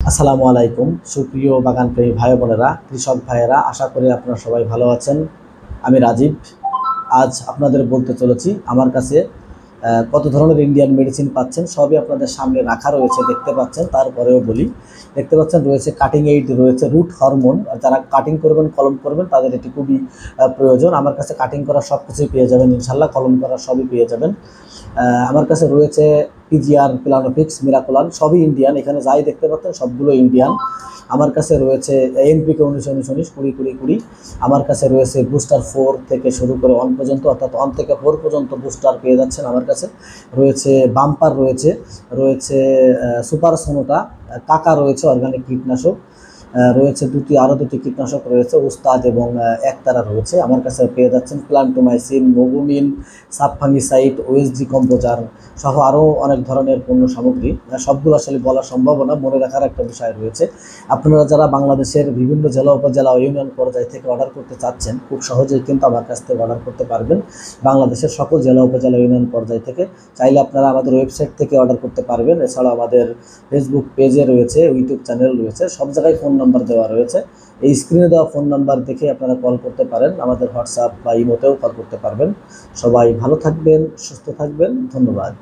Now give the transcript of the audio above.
আসসালামু আলাইকুম সুপ্রিয় বাগানপ্রেমী ভাই বোনেরা, কৃষক ভাইয়েরা, আশা করি আপনারা সবাই ভালো আছেন। আমি রাজীব। আজ আপনাদের বলতে চলেছি আমার কাছে কত ধরনের ইন্ডিয়ান মেডিসিন পাচ্ছেন, সবই আপনাদের সামনে রাখা রয়েছে, দেখতে পাচ্ছেন। তারপরেও বলি, দেখতে পাচ্ছেন রয়েছে কাটিং এইড, রয়েছে রুট হরমোন। যারা কাটিং করবেন, কলম করবেন, তাদের এটি খুবই প্রয়োজন। আমার কাছে কাটিং করা সব কিছুই পেয়ে যাবেন ইনশাল্লাহ, কলম করা সবই পেয়ে যাবেন। আমার কাছে রয়েছে পিজিআর, প্লানোফিক্স, মিরাকুলান, সবই ইন্ডিয়ান। এখানে যাই দেখতে পাচ্ছেন সবগুলো ইন্ডিয়ান। আমার কাছে রয়েছে এনপিকে 19-19-19-20-20-20। আমার কাছে রয়েছে বুস্টার 4 থেকে শুরু করে 1 পর্যন্ত, অর্থাৎ 1 থেকে 4 পর্যন্ত বুস্টার পেয়ে যাচ্ছেন আমার কাছে। রয়েছে বাম্পার, রয়েছে রয়েছে সুপার সোনোটা, কাকা রয়েছে অর্গানিক কীটনাশক, রয়েছে আরও দুটি কীটনাশক রয়েছে, উস্তাদ এবং একতারা রয়েছে। আমার কাছে পেয়ে যাচ্ছেন প্লান্টোমাইসিন, মোগুমিন, সাবফাঙ্গিসাইড, ওএসডি কম্পোজার সহ আরও অনেক ধরনের পণ্য সামগ্রী। সবগুলো আসলে বলা সম্ভব না, মনে রাখার একটা বিষয় রয়েছে। আপনারা যারা বাংলাদেশের বিভিন্ন জেলা, উপজেলা ও ইউনিয়ন পর্যায় থেকে অর্ডার করতে চাচ্ছেন, খুব সহজেই কিন্তু আমার কাছ থেকে অর্ডার করতে পারবেন। বাংলাদেশের সকল জেলা, উপজেলা, ইউনিয়ন পর্যায় থেকে চাইলে আপনারা আমাদের ওয়েবসাইট থেকে অর্ডার করতে পারবেন। এছাড়াও আমাদের ফেসবুক পেজে রয়েছে, ইউটিউব চ্যানেল রয়েছে, সব জায়গায় ফোন নাম্বার দেওয়া রয়েছে। এই স্ক্রিনে দেওয়া ফোন নাম্বার দেখে আপনারা কল করতে পারেন, আমাদের হোয়াটসঅ্যাপ বা ইমোতেও কল করতে পারবেন। সবাই ভালো থাকবেন, সুস্থ থাকবেন, ধন্যবাদ।